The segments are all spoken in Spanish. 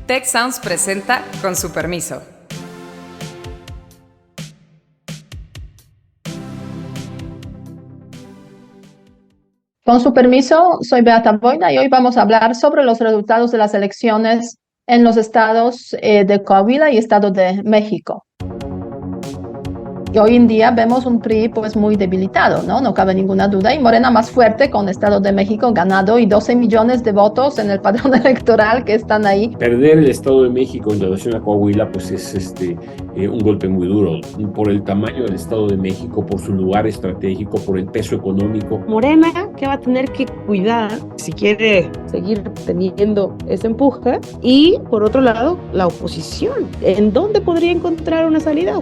Tech Sounds presenta con su permiso. Con su permiso, soy Beata Boina y hoy vamos a hablar sobre los resultados de las elecciones en los estados de Coahuila y Estado de México. Y hoy en día vemos un PRI pues muy debilitado, ¿no? No cabe ninguna duda, y Morena más fuerte con Estado de México ganado y 12 millones de votos en el padrón electoral que están ahí. Perder el Estado de México en relación a Coahuila, pues es un golpe muy duro, por el tamaño del Estado de México, por su lugar estratégico, por el peso económico. Morena, que va a tener que cuidar si quiere seguir teniendo ese empuje, y por otro lado, la oposición, ¿en dónde podría encontrar una salida?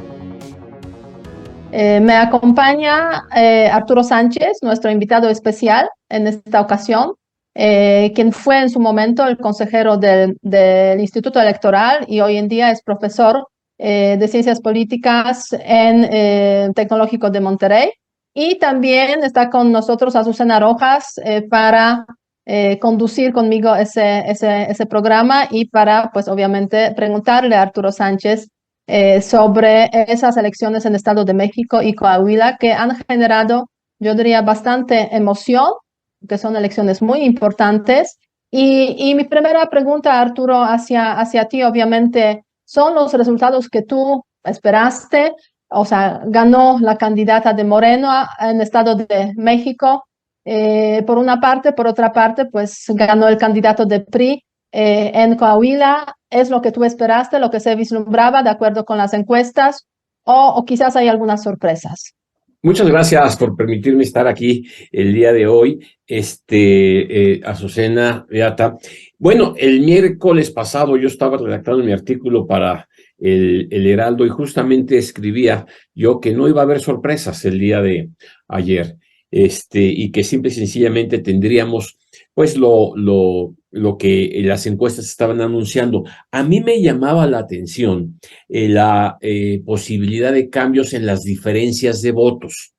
Me acompaña Arturo Sánchez, nuestro invitado especial en esta ocasión, quien fue en su momento el consejero del Instituto Electoral y hoy en día es profesor de Ciencias Políticas en Tecnológico de Monterrey. Y también está con nosotros Azucena Rojas para conducir conmigo ese programa y para, pues obviamente, preguntarle a Arturo Sánchez sobre esas elecciones en Estado de México y Coahuila que han generado, yo diría, bastante emoción, que son elecciones muy importantes. Y mi primera pregunta, Arturo, hacia ti, obviamente, ¿son los resultados que tú esperaste? O sea, ganó la candidata de Moreno en Estado de México, por una parte, por otra parte, pues ganó el candidato de PRI en Coahuila. ¿Es lo que tú esperaste, lo que se vislumbraba de acuerdo con las encuestas, o quizás hay algunas sorpresas? Muchas gracias por permitirme estar aquí el día de hoy, Azucena, Beata. Bueno, el miércoles pasado yo estaba redactando mi artículo para el Heraldo y justamente escribía yo que no iba a haber sorpresas el día de ayer, y que simple y sencillamente tendríamos pues lo que las encuestas estaban anunciando. A mí me llamaba la atención la posibilidad de cambios en las diferencias de votos.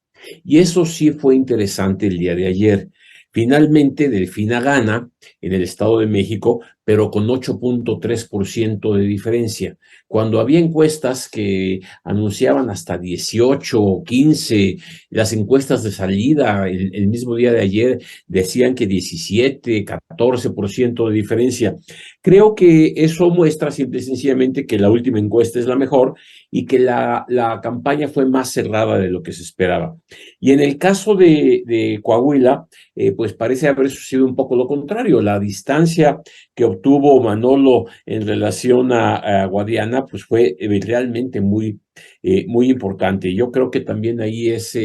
Y eso sí fue interesante el día de ayer. Finalmente, Delfina gana en el Estado de México, pero con 8.3% de diferencia. Cuando había encuestas que anunciaban hasta 18 o 15, las encuestas de salida el mismo día de ayer decían que 17, 14% de diferencia. Creo que eso muestra simple y sencillamente que la última encuesta es la mejor y que la campaña fue más cerrada de lo que se esperaba. Y en el caso de Coahuila, pues parece haber sucedido un poco lo contrario. La distancia que obtuvo Manolo en relación a Guadiana, pues fue realmente muy importante. Yo creo que también ahí es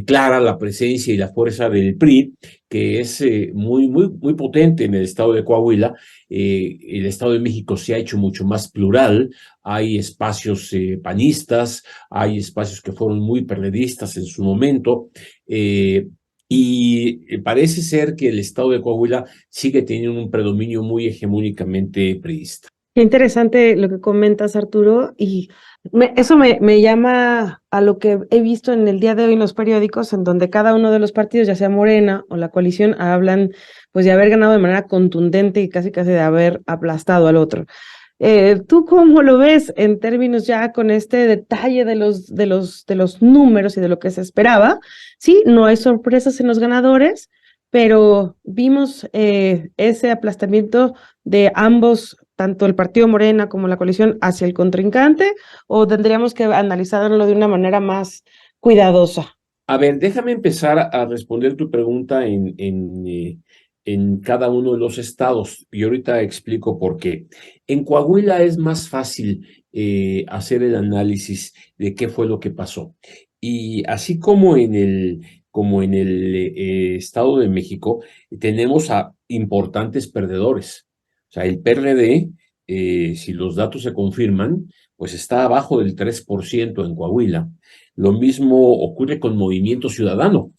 clara la presencia y la fuerza del PRI, que es muy potente en el estado de Coahuila. El Estado de México se ha hecho mucho más plural, hay espacios panistas, hay espacios que fueron muy perredistas en su momento, y parece ser que el Estado de Coahuila sigue teniendo un predominio muy hegemónicamente priista. Qué interesante lo que comentas, Arturo, y eso me llama a lo que he visto en el día de hoy en los periódicos, en donde cada uno de los partidos, ya sea Morena o la coalición, hablan pues de haber ganado de manera contundente y casi de haber aplastado al otro. ¿Tú cómo lo ves en términos ya con este detalle de los números y de lo que se esperaba? Sí, no hay sorpresas en los ganadores, pero vimos ese aplastamiento de ambos, tanto el partido Morena como la coalición, hacia el contrincante, o tendríamos que analizarlo de una manera más cuidadosa? A ver, déjame empezar a responder tu pregunta en cada uno de los estados y ahorita explico por qué. En Coahuila es más fácil hacer el análisis de qué fue lo que pasó. Y así como en el Estado de México, tenemos a importantes perdedores. O sea, el PRD, si los datos se confirman, pues está abajo del 3% en Coahuila. Lo mismo ocurre con Movimiento Ciudadano,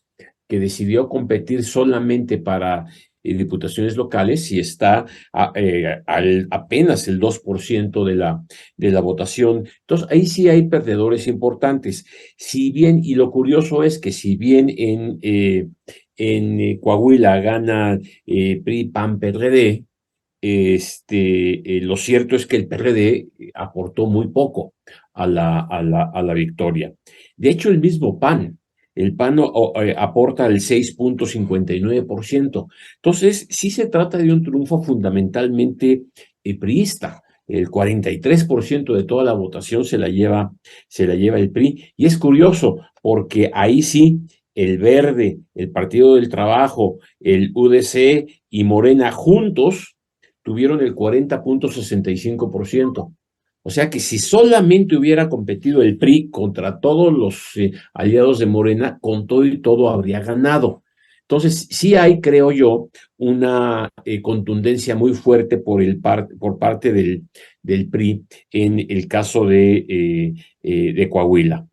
que decidió competir solamente para diputaciones locales y está apenas el 2% de la votación. Entonces, ahí sí hay perdedores importantes. Si bien, y lo curioso es que si bien en Coahuila gana PRI, PAN, PRD, lo cierto es que el PRD aportó muy poco a la victoria. De hecho, el mismo PAN, aporta el 6.59%. Entonces, sí se trata de un triunfo fundamentalmente priista. El 43% de toda la votación se la lleva el PRI. Y es curioso, porque ahí sí, el Verde, el Partido del Trabajo, el UDC y Morena juntos tuvieron el 40.65%. O sea que si solamente hubiera competido el PRI contra todos los aliados de Morena, con todo y todo habría ganado. Entonces, sí hay, creo yo, una contundencia muy fuerte por parte del PRI en el caso de Coahuila,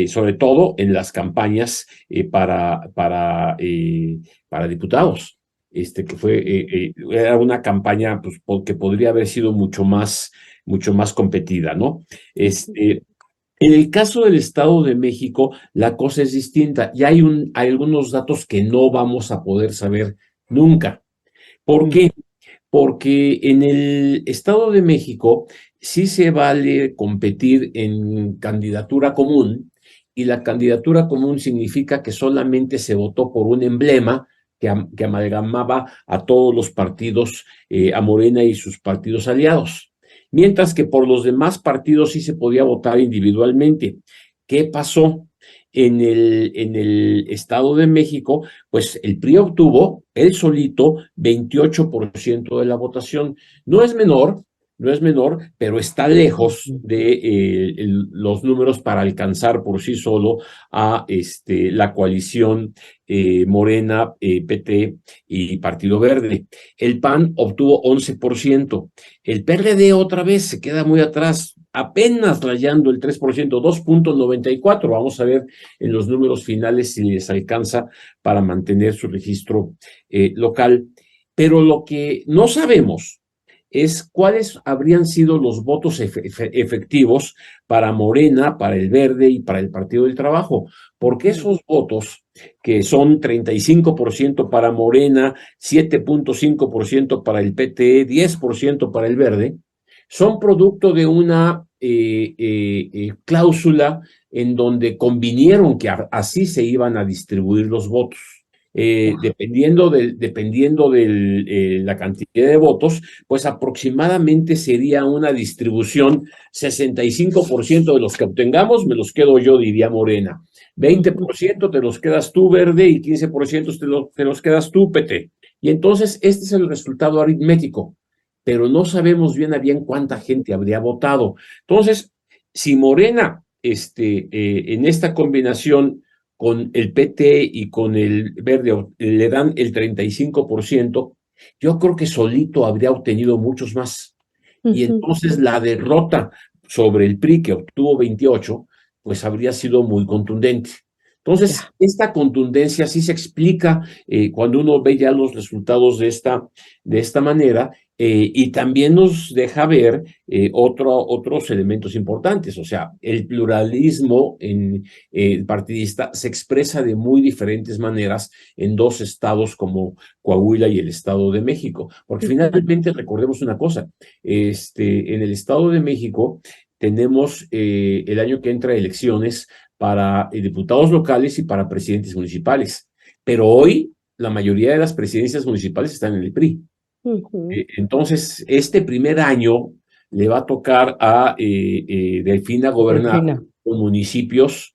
sobre todo en las campañas para diputados. Era una campaña pues, que podría haber sido mucho más competida, ¿no? En el caso del Estado de México, la cosa es distinta y hay algunos datos que no vamos a poder saber nunca. ¿Por qué? Porque en el Estado de México sí se vale competir en candidatura común, y la candidatura común significa que solamente se votó por un emblema que amalgamaba a todos los partidos, a Morena y sus partidos aliados. Mientras que por los demás partidos sí se podía votar individualmente. ¿Qué pasó? En el Estado de México, pues el PRI obtuvo él solito 28% de la votación. No es menor, pero está lejos de los números para alcanzar por sí solo a la coalición Morena, PT y Partido Verde. El PAN obtuvo 11%. El PRD otra vez se queda muy atrás, apenas rayando el 3%, 2.94. Vamos a ver en los números finales si les alcanza para mantener su registro local. Pero lo que no sabemos es cuáles habrían sido los votos efectivos para Morena, para el Verde y para el Partido del Trabajo, porque esos votos, que son 35% para Morena, 7.5% para el PT, 10% para el Verde, son producto de una cláusula en donde convinieron que así se iban a distribuir los votos. Dependiendo de la cantidad de votos, pues aproximadamente sería una distribución: 65% de los que obtengamos me los quedo yo, diría Morena, 20% te los quedas tú, Verde, y 15% te los quedas tú, PT. Y entonces este es el resultado aritmético, pero no sabemos bien a bien cuánta gente habría votado. Entonces, si Morena en esta combinación con el PT y con el Verde le dan el 35%, yo creo que solito habría obtenido muchos más. Y entonces la derrota sobre el PRI, que obtuvo 28, pues habría sido muy contundente. Entonces, esta contundencia sí se explica cuando uno ve ya los resultados de esta manera, y también nos deja ver otros elementos importantes. O sea, el pluralismo partidista se expresa de muy diferentes maneras en dos estados como Coahuila y el Estado de México. Porque finalmente recordemos una cosa, en el Estado de México tenemos el año que entra elecciones para diputados locales y para presidentes municipales. Pero hoy la mayoría de las presidencias municipales están en el PRI. Entonces, este primer año le va a tocar a Delfina gobernar con municipios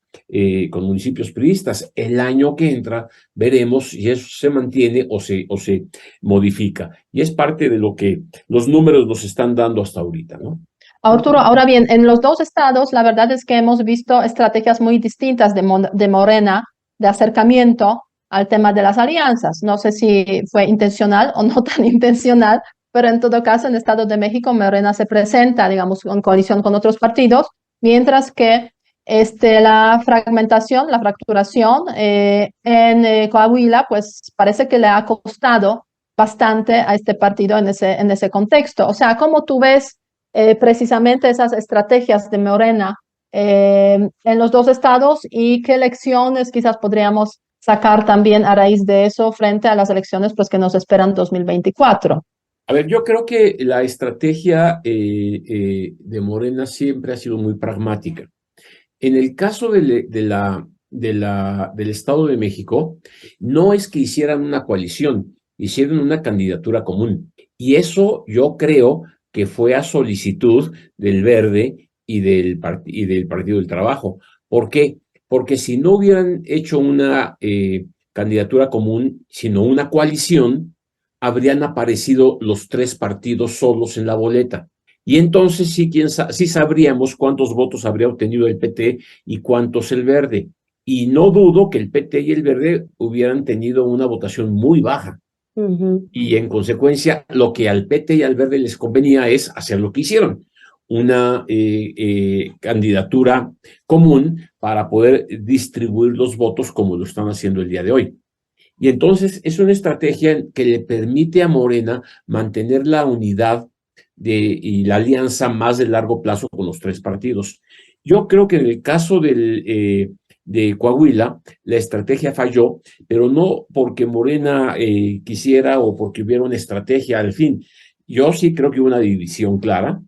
priistas. El año que entra veremos si eso se mantiene o se modifica. Y es parte de lo que los números nos están dando hasta ahorita, ¿no? Arturo, ahora bien, en los dos estados la verdad es que hemos visto estrategias muy distintas de Morena de acercamiento al tema de las alianzas. No sé si fue intencional o no tan intencional, pero en todo caso en el Estado de México Morena se presenta, digamos, en coalición con otros partidos, mientras que la fragmentación, la fracturación en Coahuila, pues parece que le ha costado bastante a este partido en ese contexto. O sea, ¿cómo tú ves precisamente esas estrategias de Morena en los dos estados, y qué lecciones quizás podríamos sacar también a raíz de eso frente a las elecciones pues, que nos esperan 2024? A ver, yo creo que la estrategia de Morena siempre ha sido muy pragmática. En el caso del Estado de México, no es que hicieran una coalición, hicieron una candidatura común. Y eso yo creo que fue a solicitud del Verde y del Partido del Trabajo. ¿Por qué? Porque si no hubieran hecho una candidatura común, sino una coalición, habrían aparecido los tres partidos solos en la boleta. Y entonces sí sabríamos cuántos votos habría obtenido el PT y cuántos el Verde. Y no dudo que el PT y el Verde hubieran tenido una votación muy baja. Y en consecuencia, lo que al PT y al Verde les convenía es hacer lo que hicieron, una candidatura común para poder distribuir los votos como lo están haciendo el día de hoy. Y entonces es una estrategia que le permite a Morena mantener la unidad y la alianza más de largo plazo con los tres partidos. Yo creo que en el caso de Coahuila, la estrategia falló, pero no porque Morena quisiera o porque hubiera una estrategia al fin. Yo sí creo que hubo una división clara.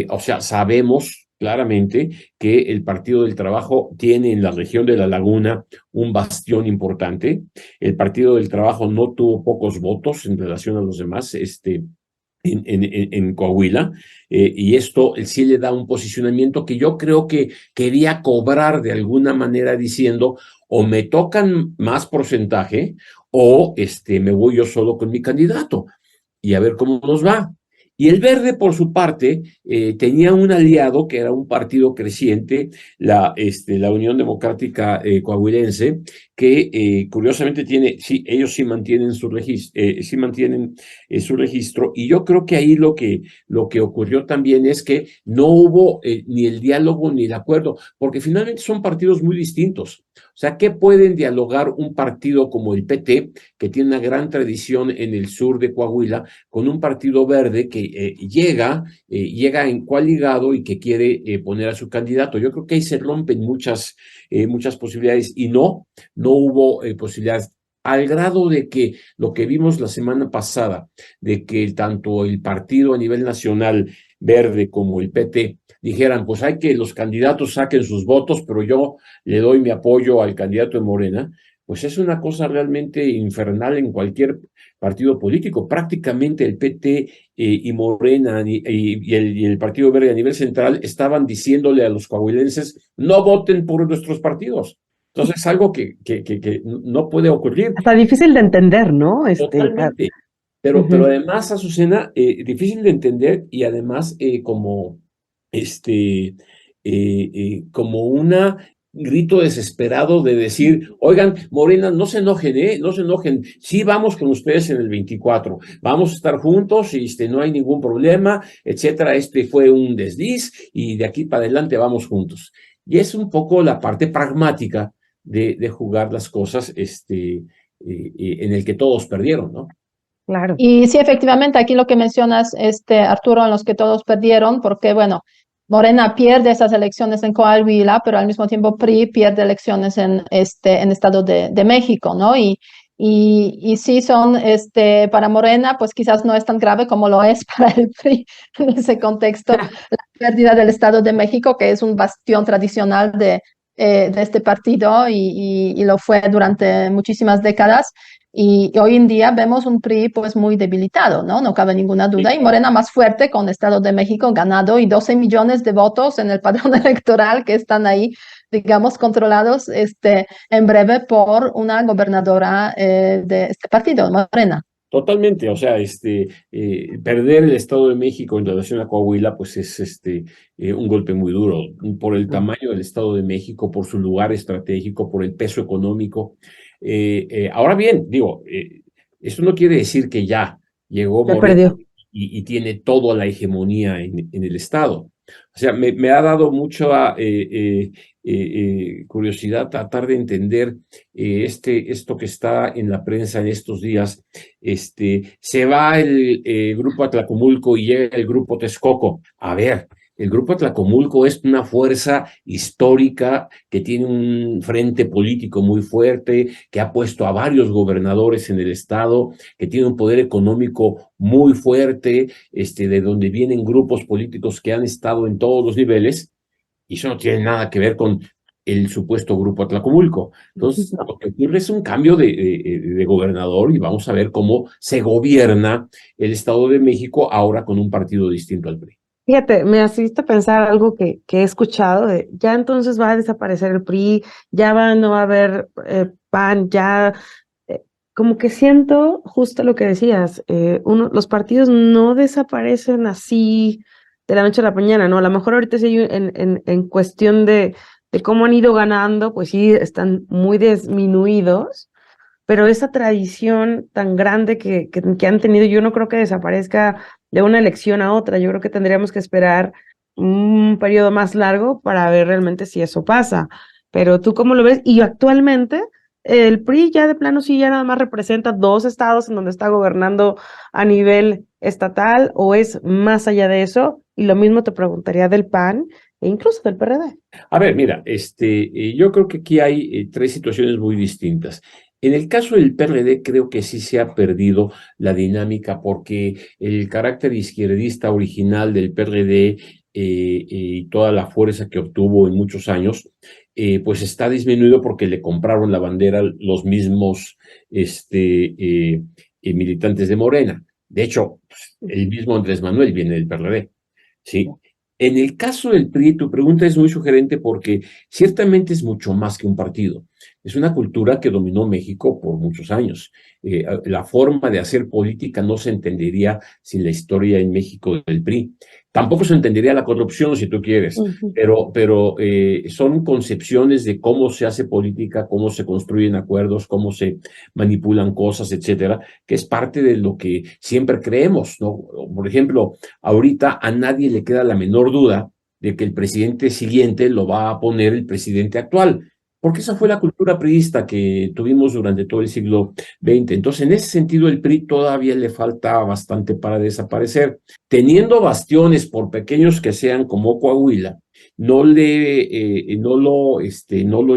O sea, sabemos claramente que el Partido del Trabajo tiene en la región de La Laguna un bastión importante. El Partido del Trabajo no tuvo pocos votos en relación a los demás, en Coahuila, y esto sí le da un posicionamiento que yo creo que quería cobrar de alguna manera diciendo o me tocan más porcentaje o me voy yo solo con mi candidato y a ver cómo nos va. Y el Verde, por su parte, tenía un aliado que era un partido creciente, la Unión Democrática Coahuilense, que curiosamente ellos sí mantienen su registro, y yo creo que ahí lo que ocurrió también es que no hubo ni el diálogo ni el acuerdo, porque finalmente son partidos muy distintos. O sea, ¿qué pueden dialogar un partido como el PT, que tiene una gran tradición en el sur de Coahuila, con un partido verde que llega en coaligado y que quiere poner a su candidato? Yo creo que ahí se rompen muchas posibilidades y no hubo posibilidades, al grado de que lo que vimos la semana pasada, de que tanto el partido a nivel nacional verde como el PT dijeran, pues hay que los candidatos saquen sus votos, pero yo le doy mi apoyo al candidato de Morena, pues es una cosa realmente infernal en cualquier partido político. Prácticamente el PT y Morena y el Partido Verde a nivel central estaban diciéndole a los coahuilenses, no voten por nuestros partidos. Entonces es algo que no puede ocurrir. Hasta difícil de entender, ¿no? Totalmente. Pero además, Azucena, difícil de entender y además como una grito desesperado de decir, oigan, Morena, no se enojen, no se enojen, sí vamos con ustedes en el 24, vamos a estar juntos y no hay ningún problema, etcétera, fue un desliz y de aquí para adelante vamos juntos. Y es un poco la parte pragmática de jugar las cosas, en el que todos perdieron, ¿no? Claro. Y sí, efectivamente, aquí lo que mencionas, Arturo, en los que todos perdieron, porque, bueno, Morena pierde esas elecciones en Coahuila, pero al mismo tiempo PRI pierde elecciones en Estado de México, ¿no? Y sí son, para Morena, pues quizás no es tan grave como lo es para el PRI en ese contexto, la pérdida del Estado de México, que es un bastión tradicional de este partido y lo fue durante muchísimas décadas. Y hoy en día vemos un PRI pues muy debilitado, ¿no? No cabe ninguna duda. Y Morena más fuerte con Estado de México ganado y 12 millones de votos en el padrón electoral que están ahí, digamos, controlados en breve por una gobernadora de este partido, Morena. Totalmente, o sea, perder el Estado de México en relación a Coahuila, pues es un golpe muy duro por el tamaño del Estado de México, por su lugar estratégico, por el peso económico. Ahora bien, digo, eso no quiere decir que ya llegó Ya Morena perdió. y tiene toda la hegemonía en el Estado. O sea, me ha dado mucha curiosidad tratar de entender esto que está en la prensa en estos días. Se va el grupo Atlacomulco y llega el grupo Texcoco. A ver, El Grupo Atlacomulco es una fuerza histórica que tiene un frente político muy fuerte, que ha puesto a varios gobernadores en el estado, que tiene un poder económico muy fuerte, de donde vienen grupos políticos que han estado en todos los niveles, y eso no tiene nada que ver con el supuesto Grupo Atlacomulco. Entonces, lo que ocurre es un cambio de gobernador y vamos a ver cómo se gobierna el Estado de México ahora con un partido distinto al PRI. Fíjate, me hiciste pensar algo que he escuchado, de ya entonces va a desaparecer el PRI, no va a haber PAN, como que siento justo lo que decías, los partidos no desaparecen así de la noche a la mañana, ¿no? A lo mejor ahorita sí en cuestión de cómo han ido ganando, pues sí, están muy disminuidos, pero esa tradición tan grande que han tenido, yo no creo que desaparezca de una elección a otra. Yo creo que tendríamos que esperar un periodo más largo para ver realmente si eso pasa. Pero ¿tú cómo lo ves? Y actualmente el PRI ya de plano sí ya nada más representa 2 estados en donde está gobernando a nivel estatal, o es más allá de eso. Y lo mismo te preguntaría del PAN e incluso del PRD. A ver, mira, yo creo que aquí hay 3 situaciones muy distintas. En el caso del PRD creo que sí se ha perdido la dinámica porque el carácter izquierdista original del PRD y toda la fuerza que obtuvo en muchos años, pues está disminuido porque le compraron la bandera los mismos militantes de Morena. De hecho, el mismo Andrés Manuel viene del PRD, ¿sí? En el caso del PRI, tu pregunta es muy sugerente porque ciertamente es mucho más que un partido. Es una cultura que dominó México por muchos años. La forma de hacer política no se entendería sin la historia en México del PRI. Tampoco se entendería la corrupción, si tú quieres, pero son concepciones de cómo se hace política, cómo se construyen acuerdos, cómo se manipulan cosas, etcétera, que es parte de lo que siempre creemos, ¿no? Por ejemplo, ahorita a nadie le queda la menor duda de que el presidente siguiente lo va a poner el presidente actual, porque esa fue la cultura priista que tuvimos durante todo el siglo XX. Entonces, en ese sentido, el PRI todavía le falta bastante para desaparecer. Teniendo bastiones, por pequeños que sean, como Coahuila, no lo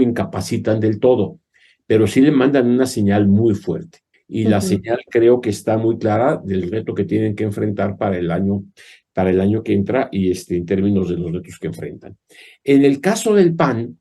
incapacitan del todo, pero sí le mandan una señal muy fuerte. Y la señal creo que está muy clara del reto que tienen que enfrentar para el año que entra y en términos de los retos que enfrentan. En el caso del PAN,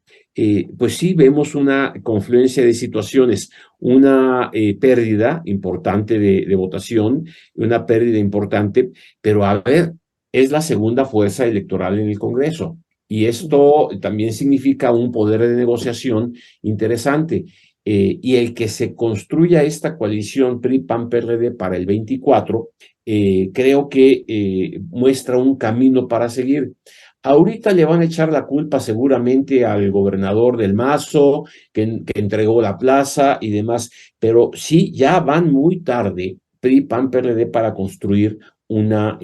pues sí vemos una confluencia de situaciones, una pérdida importante de votación, una pérdida importante, pero a ver, es la segunda fuerza electoral en el Congreso y esto también significa un poder de negociación interesante. Y el que se construya esta coalición PRI-PAN-PRD para el 24, creo que muestra un camino para seguir. Ahorita le van a echar la culpa seguramente al gobernador del Mazo, que entregó la plaza y demás, pero sí, ya van muy tarde PRI, PAN, PRD para construir una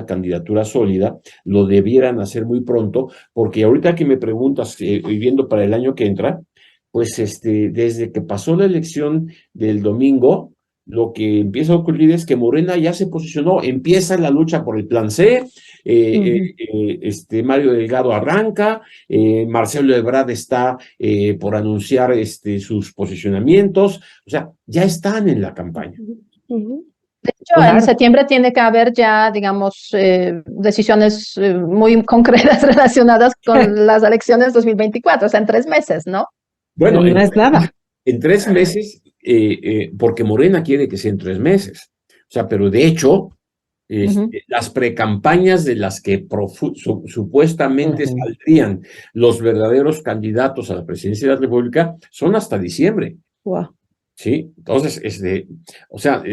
candidatura sólida. Lo debieran hacer muy pronto, porque ahorita que me preguntas, viviendo para el año que entra, pues desde que pasó la elección del domingo, lo que empieza a ocurrir es que Morena ya se posicionó, empieza la lucha por el plan C, Mario Delgado arranca, Marcelo Ebrard está por anunciar sus posicionamientos, o sea, ya están en la campaña. De hecho, en septiembre tiene que haber ya, digamos, decisiones muy concretas relacionadas con las elecciones 2024, o sea, en 3 meses, ¿no? Bueno, no es nada. En 3 meses, porque Morena quiere que sea en 3 meses. O sea, pero de hecho, las precampañas de las que supuestamente saldrían los verdaderos candidatos a la presidencia de la República son hasta diciembre. Wow. Sí, entonces, o sea,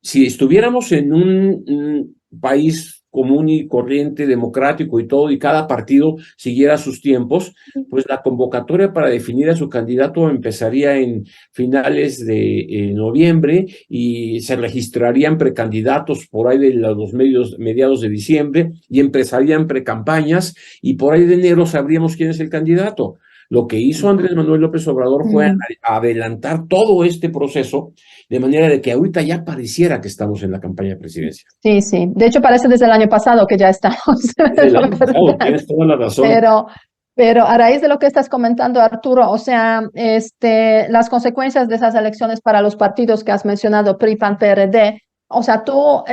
si estuviéramos en un país común y corriente, democrático y todo, y cada partido siguiera sus tiempos, pues la convocatoria para definir a su candidato empezaría en finales de noviembre y se registrarían precandidatos por ahí de los mediados de diciembre y empezarían precampañas y por ahí de enero sabríamos quién es el candidato. Lo que hizo Andrés Manuel López Obrador fue adelantar todo este proceso, de manera de que ahorita ya pareciera que estamos en la campaña presidencial. Sí, sí. De hecho, parece desde el año pasado que ya estamos. Desde el año pasado, tienes toda la razón. Pero a raíz de lo que estás comentando, Arturo, o sea, las consecuencias de esas elecciones para los partidos que has mencionado, PRI, PAN, PRD, o sea, tú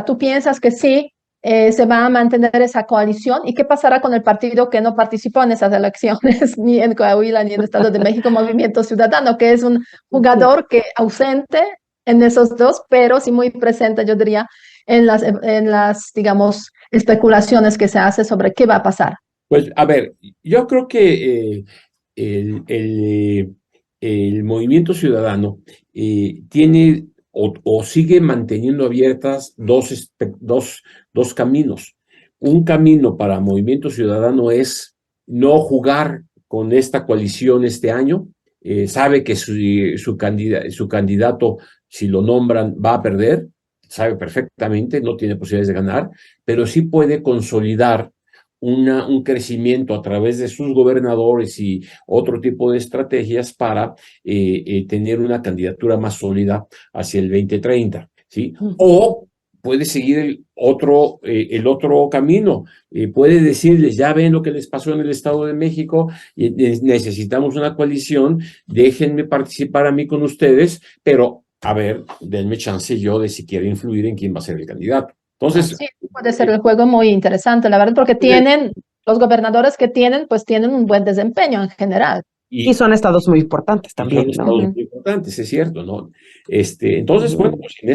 tú piensas que sí, se va a mantener esa coalición. ¿Y qué pasará con el partido que no participó en esas elecciones, ni en Coahuila, ni en el Estado de México, Movimiento Ciudadano, que es un jugador que ausente en esos dos, pero sí muy presente, yo diría, en las, digamos, especulaciones que se hace sobre qué va a pasar? Pues, a ver, yo creo que el Movimiento Ciudadano tiene o sigue manteniendo abiertas dos caminos. Un camino para Movimiento Ciudadano es no jugar con esta coalición este año. Sabe que su candidato, si lo nombran, va a perder, sabe perfectamente, no tiene posibilidades de ganar, pero sí puede consolidar un crecimiento a través de sus gobernadores y otro tipo de estrategias para tener una candidatura más sólida hacia el 2030, ¿sí? O puede seguir el otro camino, puede decirles, ya ven lo que les pasó en el Estado de México, y necesitamos una coalición, déjenme participar a mí con ustedes, pero a ver, denme chance yo de si quiero influir en quién va a ser el candidato. Entonces, sí, puede ser el juego muy interesante, la verdad, porque los gobernadores que tienen, pues tienen un buen desempeño en general. Y son estados muy importantes también, son estados muy importantes, es cierto, ¿no? Entonces, bueno, pues en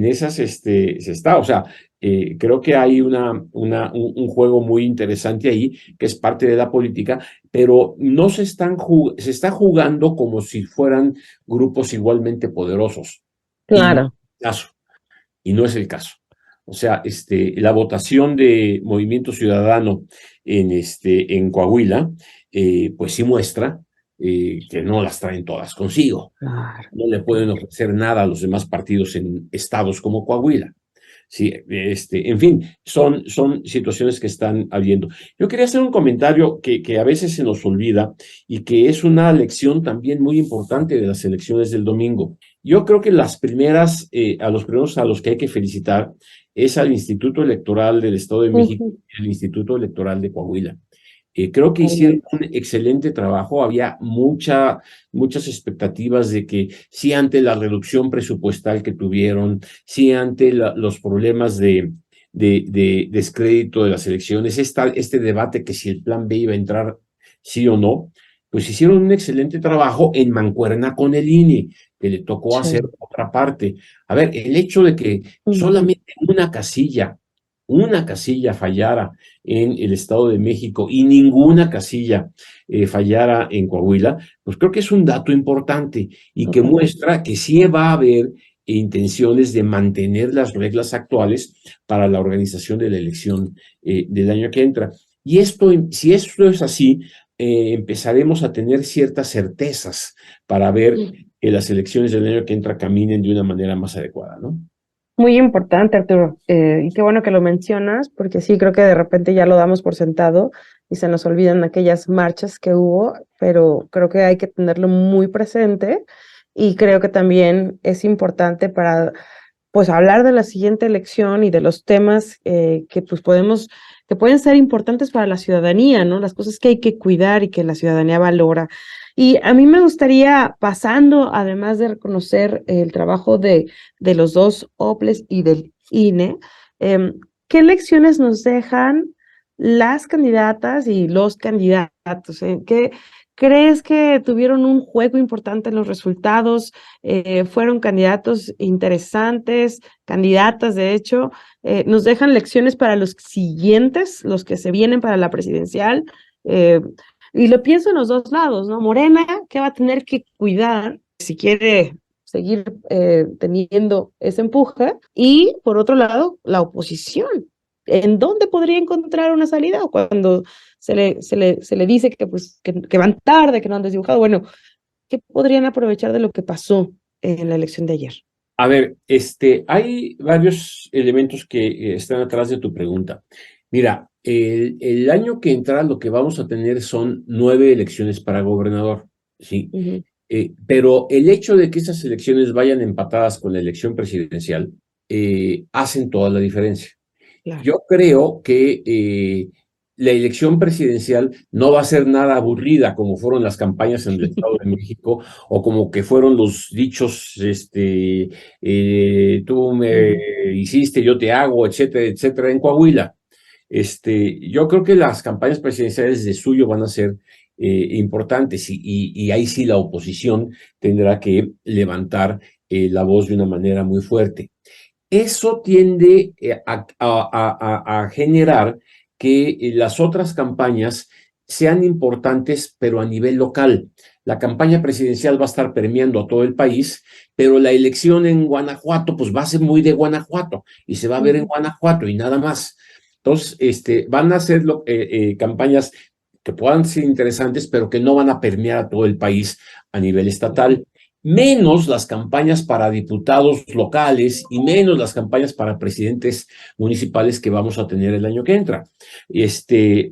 esas se está, o sea, creo que hay un juego muy interesante ahí, que es parte de la política, pero no se está jugando como si fueran grupos igualmente poderosos. Claro. Y no es el caso. O sea, la votación de Movimiento Ciudadano en Coahuila, pues sí muestra que no las traen todas consigo. Claro. No le pueden ofrecer nada a los demás partidos en estados como Coahuila. Sí, en fin, son situaciones que están habiendo. Yo quería hacer un comentario que a veces se nos olvida y que es una lección también muy importante de las elecciones del domingo. Yo creo que los primeros a los que hay que felicitar es al Instituto Electoral del Estado de México y al Instituto Electoral de Coahuila. Creo que hicieron un excelente trabajo. Había muchas expectativas de que sí, ante la reducción presupuestal que tuvieron, sí, ante los problemas de descrédito de las elecciones, este debate que si el plan B iba a entrar sí o no, pues hicieron un excelente trabajo en mancuerna con el INE, que le tocó hacer otra parte. A ver, el hecho de que solamente una casilla fallara en el Estado de México y ninguna casilla fallara en Coahuila, pues creo que es un dato importante y que muestra que sí va a haber intenciones de mantener las reglas actuales para la organización de la elección del año que entra. Y si esto es así, empezaremos a tener ciertas certezas para ver que las elecciones del año que entra caminen de una manera más adecuada, ¿no? Muy importante, Arturo, y qué bueno que lo mencionas, porque sí, creo que de repente ya lo damos por sentado y se nos olvidan aquellas marchas que hubo, pero creo que hay que tenerlo muy presente y creo que también es importante para, pues, hablar de la siguiente elección y de los temas que pueden ser importantes para la ciudadanía, ¿no? Las cosas que hay que cuidar y que la ciudadanía valora. Y a mí me gustaría, pasando, además de reconocer el trabajo de los dos OPLES y del INE, ¿qué lecciones nos dejan las candidatas y los candidatos? ¿Qué crees que tuvieron un juego importante en los resultados? ¿Fueron candidatos interesantes, candidatas, de hecho? ¿Nos dejan lecciones para los siguientes, los que se vienen para la presidencial? Y lo pienso en los dos lados, ¿no? Morena, que va a tener que cuidar si quiere seguir teniendo ese empuje, y por otro lado, la oposición. ¿En dónde podría encontrar una salida? Cuando se le dice que van tarde, que no han desdibujado, bueno, ¿qué podrían aprovechar de lo que pasó en la elección de ayer? A ver, hay varios elementos que están atrás de tu pregunta. Mira, El año que entra lo que vamos a tener son 9 elecciones para gobernador, ¿sí? Pero el hecho de que esas elecciones vayan empatadas con la elección presidencial hacen toda la diferencia. Claro. Yo creo que la elección presidencial no va a ser nada aburrida como fueron las campañas en el Estado de México o como que fueron los dichos, tú me hiciste, yo te hago, etcétera, etcétera, en Coahuila. Yo creo que las campañas presidenciales de suyo van a ser importantes y ahí sí la oposición tendrá que levantar la voz de una manera muy fuerte. Eso tiende a generar que las otras campañas sean importantes, pero a nivel local. La campaña presidencial va a estar permeando a todo el país, pero la elección en Guanajuato, pues va a ser muy de Guanajuato y se va a ver en Guanajuato y nada más. Entonces, van a ser campañas que puedan ser interesantes, pero que no van a permear a todo el país a nivel estatal. Menos las campañas para diputados locales y menos las campañas para presidentes municipales que vamos a tener el año que entra.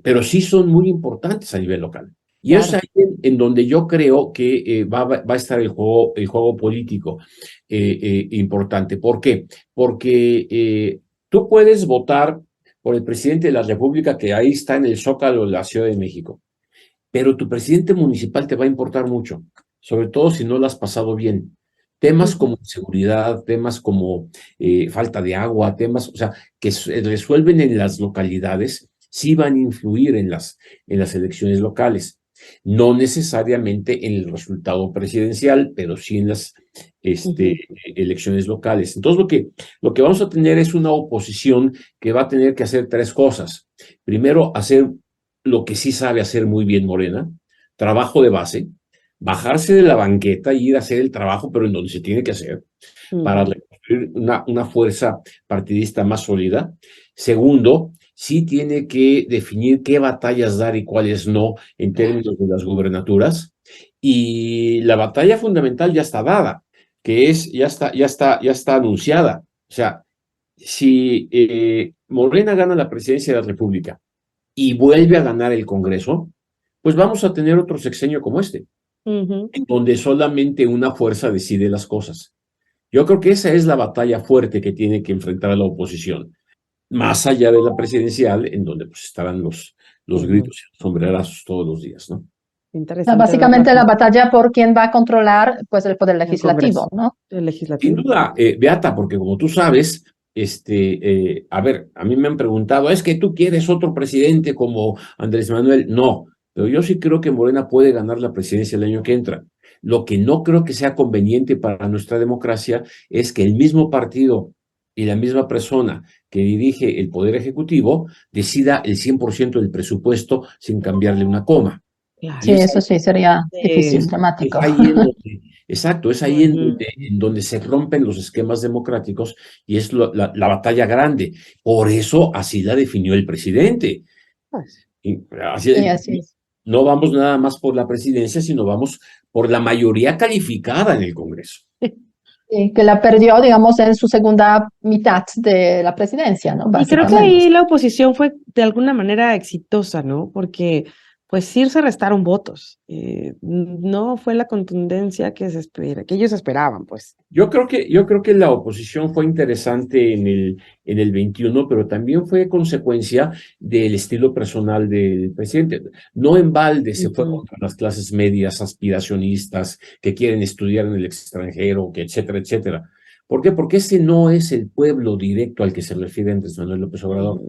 Pero sí son muy importantes a nivel local. Y Claro. es ahí en donde yo creo que va a estar el juego político importante. ¿Por qué? Porque tú puedes votar por el presidente de la República, que ahí está en el Zócalo de la Ciudad de México, pero tu presidente municipal te va a importar mucho, sobre todo si no lo has pasado bien. Temas como seguridad, temas como falta de agua, temas, o sea, que se resuelven en las localidades, sí van a influir en las elecciones locales. No necesariamente en el resultado presidencial, pero sí en las elecciones locales. Entonces, lo que vamos a tener es una oposición que va a tener que hacer 3 cosas. Primero, hacer lo que sí sabe hacer muy bien Morena, trabajo de base, bajarse de la banqueta y ir a hacer el trabajo, pero en donde se tiene que hacer, para reconstruir una fuerza partidista más sólida. Segundo, sí tiene que definir qué batallas dar y cuáles no en términos de las gubernaturas. Y la batalla fundamental ya está dada, que ya está anunciada. O sea, si Morena gana la presidencia de la República y vuelve a ganar el Congreso, pues vamos a tener otro sexenio como este, donde solamente una fuerza decide las cosas. Yo creo que esa es la batalla fuerte que tiene que enfrentar a la oposición, más allá de la presidencial, en donde pues estarán los gritos y los sombrerazos todos los días, ¿no? Interesante. Básicamente la batalla por quién va a controlar pues el poder legislativo, ¿no? El legislativo. Sin duda, Beata, porque como tú sabes, a ver, a mí me han preguntado, ¿es que tú quieres otro presidente como Andrés Manuel? No, pero yo sí creo que Morena puede ganar la presidencia el año que entra. Lo que no creo que sea conveniente para nuestra democracia es que el mismo partido y la misma persona que dirige el Poder Ejecutivo decida el 100% del presupuesto sin cambiarle una coma. Claro. Sí, eso sí sería difícil, dramático. Es ahí exacto, es ahí en donde se rompen los esquemas democráticos y es la batalla grande. Por eso así la definió el presidente. Sí, así es. No vamos nada más por la presidencia, sino vamos por la mayoría calificada en el Congreso. Sí, que la perdió, digamos, en su segunda mitad de la presidencia, ¿no? Y creo que ahí la oposición fue de alguna manera exitosa, ¿no? Porque pues sí se restaron votos. No fue la contundencia que ellos esperaban, pues. Yo creo que la oposición fue interesante en el 21, pero también fue consecuencia del estilo personal del presidente. No en balde se fue contra las clases medias aspiracionistas que quieren estudiar en el extranjero, que etcétera, etcétera. ¿Por qué? Porque ese no es el pueblo directo al que se refiere Andrés Manuel López Obrador.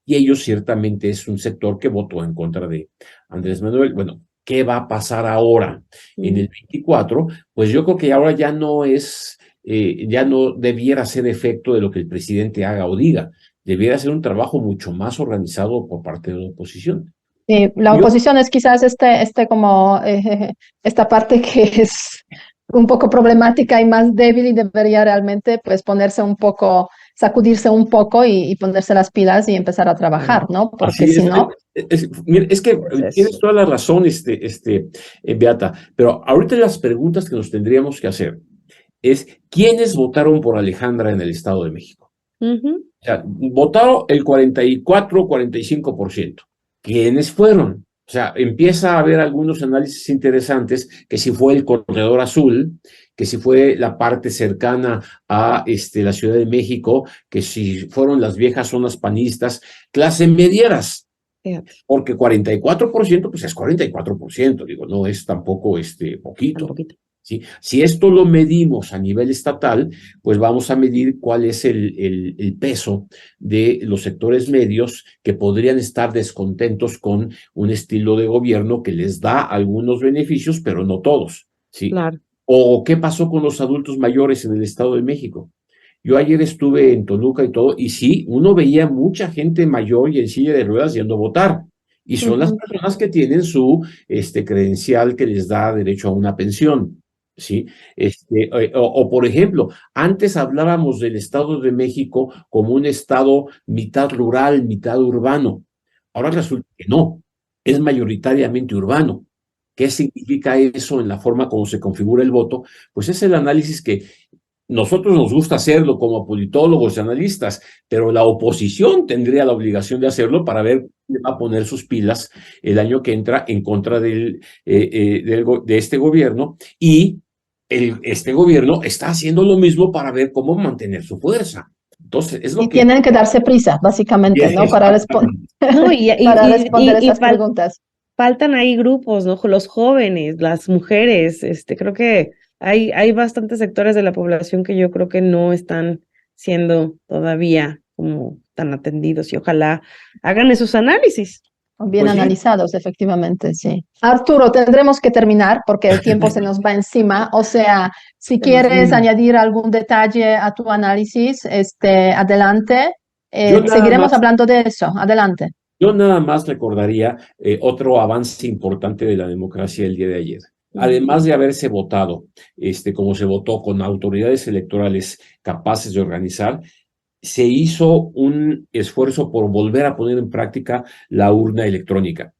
Y ellos ciertamente es un sector que votó en contra de Andrés Manuel. Bueno, ¿qué va a pasar ahora en el 24? Pues yo creo que ahora ya no debiera ser efecto de lo que el presidente haga o diga. Debiera ser un trabajo mucho más organizado por parte de la oposición. Sí, la oposición es quizás esta parte que es un poco problemática y más débil y debería realmente pues sacudirse un poco y ponerse las pilas y empezar a trabajar, ¿no? Porque si no... Es que tienes toda la razón, Beata, pero ahorita las preguntas que nos tendríamos que hacer es, ¿quiénes votaron por Alejandra en el Estado de México? Ujú. O sea, votaron el 44, 45%. ¿Quiénes fueron? O sea, empieza a haber algunos análisis interesantes, que si fue el corredor azul, que si fue la parte cercana a la Ciudad de México, que si fueron las viejas zonas panistas, clase medieras, Fíjate, porque 44%, pues es 44%, digo, no es tampoco un poquito. poquito. ¿Sí? Si esto lo medimos a nivel estatal, pues vamos a medir cuál es el peso de los sectores medios que podrían estar descontentos con un estilo de gobierno que les da algunos beneficios, pero no todos, ¿sí? Claro. O qué pasó con los adultos mayores en el Estado de México. Yo ayer estuve en Toluca y todo, y sí, uno veía mucha gente mayor y en silla de ruedas yendo a votar. Y son las personas que tienen su credencial que les da derecho a una pensión. ¿Sí? Por ejemplo, antes hablábamos del Estado de México como un estado mitad rural, mitad urbano. Ahora resulta que no, es mayoritariamente urbano. ¿Qué significa eso en la forma como se configura el voto? Pues es el análisis que nosotros nos gusta hacerlo como politólogos y analistas, pero la oposición tendría la obligación de hacerlo para ver quién va a poner sus pilas el año que entra en contra de este gobierno, y este gobierno está haciendo lo mismo para ver cómo mantener su fuerza. Entonces, es lo Y que... tienen que darse prisa, básicamente, ¿no? Para No, para responder esas fal- preguntas. faltan ahí grupos, ¿no? Los jóvenes, las mujeres, creo que hay bastantes sectores de la población que yo creo que no están siendo todavía como tan atendidos, y ojalá hagan esos análisis. Bien Pues sí. analizados, efectivamente, sí. Arturo, tendremos que terminar porque el tiempo se nos va encima. O sea, si quieres añadir algún detalle a tu análisis, adelante. Seguiremos hablando de eso. Adelante. Yo nada más recordaría otro avance importante de la democracia el día de ayer. Además de haberse votado, como se votó, con autoridades electorales capaces de organizar, se hizo un esfuerzo por volver a poner en práctica la urna electrónica,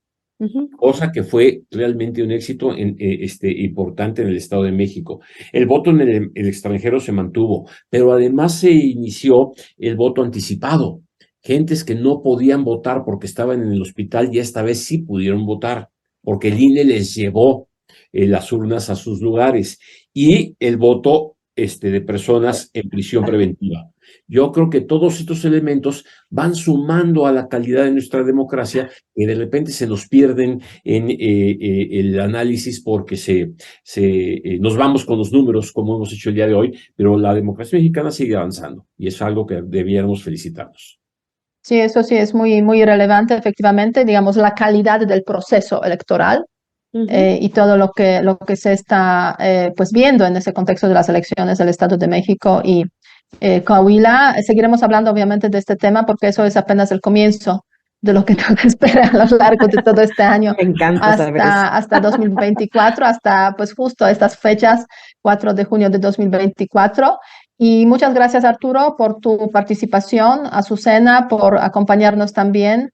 cosa que fue realmente un éxito importante en el Estado de México. El voto en el extranjero se mantuvo, pero además se inició el voto anticipado. Gentes que no podían votar porque estaban en el hospital y esta vez sí pudieron votar, porque el INE les llevó las urnas a sus lugares, y el voto de personas en prisión preventiva. Yo creo que todos estos elementos van sumando a la calidad de nuestra democracia, que de repente se nos pierden en el análisis porque nos vamos con los números como hemos hecho el día de hoy, pero la democracia mexicana sigue avanzando y es algo que debiéramos felicitarnos. Sí, eso sí es muy, muy relevante, efectivamente, digamos, la calidad del proceso electoral. Y todo lo que se está pues viendo en ese contexto de las elecciones del Estado de México y Coahuila. Seguiremos hablando obviamente de este tema porque eso es apenas el comienzo de lo que nos espera a lo largo de todo este año. Me encanta saber eso. Hasta 2024, hasta pues justo estas fechas, 4 de junio de 2024. Y muchas gracias, Arturo, por tu participación, Azucena, por acompañarnos también.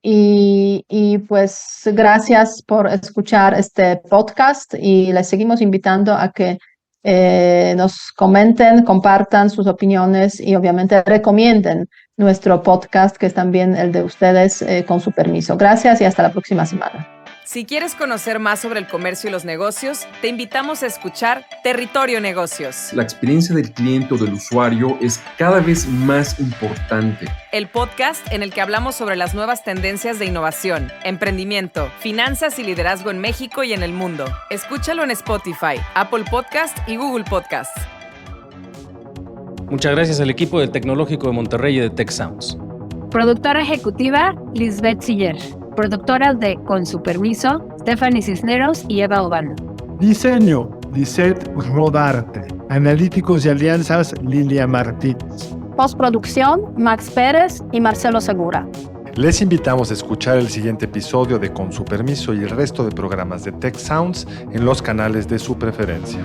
Y pues gracias por escuchar este podcast y les seguimos invitando a que nos comenten, compartan sus opiniones y obviamente recomienden nuestro podcast, que es también el de ustedes, con su permiso. Gracias y hasta la próxima semana. Si quieres conocer más sobre el comercio y los negocios, te invitamos a escuchar Territorio Negocios. La experiencia del cliente o del usuario es cada vez más importante. El podcast en el que hablamos sobre las nuevas tendencias de innovación, emprendimiento, finanzas y liderazgo en México y en el mundo. Escúchalo en Spotify, Apple Podcast y Google Podcast. Muchas gracias al equipo del Tecnológico de Monterrey y de Tech Sounds. Productora ejecutiva, Lisbeth Siller. Productoras de Con su permiso, Stephanie Cisneros y Eva Obano. Diseño, Lisette Rodarte. Analíticos y alianzas, Lilia Martínez. Postproducción, Max Pérez y Marcelo Segura. Les invitamos a escuchar el siguiente episodio de Con su permiso y el resto de programas de Tech Sounds en los canales de su preferencia.